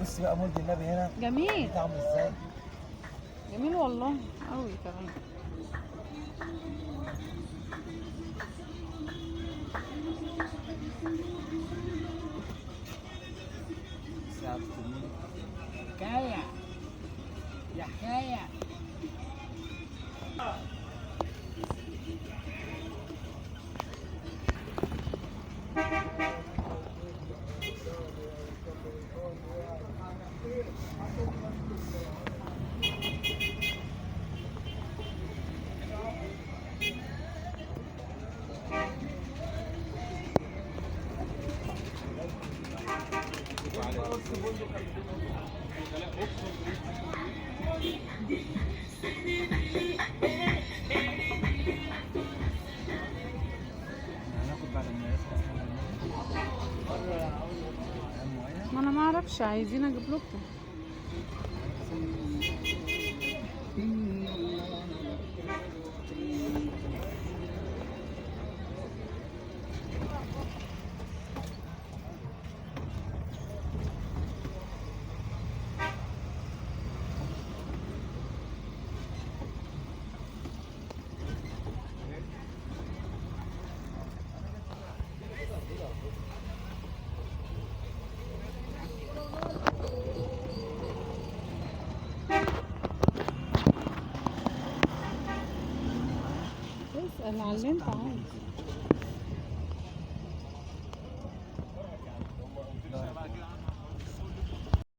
بص بقى مولد النبي هنا جميل عامل ازاي. جميل والله قوي كمان. ساعة التلميذ حكاية يا حكاية. هناخد بعد المدرسة ما انا ما اعرفش، عايزين اجيب لكم. اسأل على اللي انت عايزه.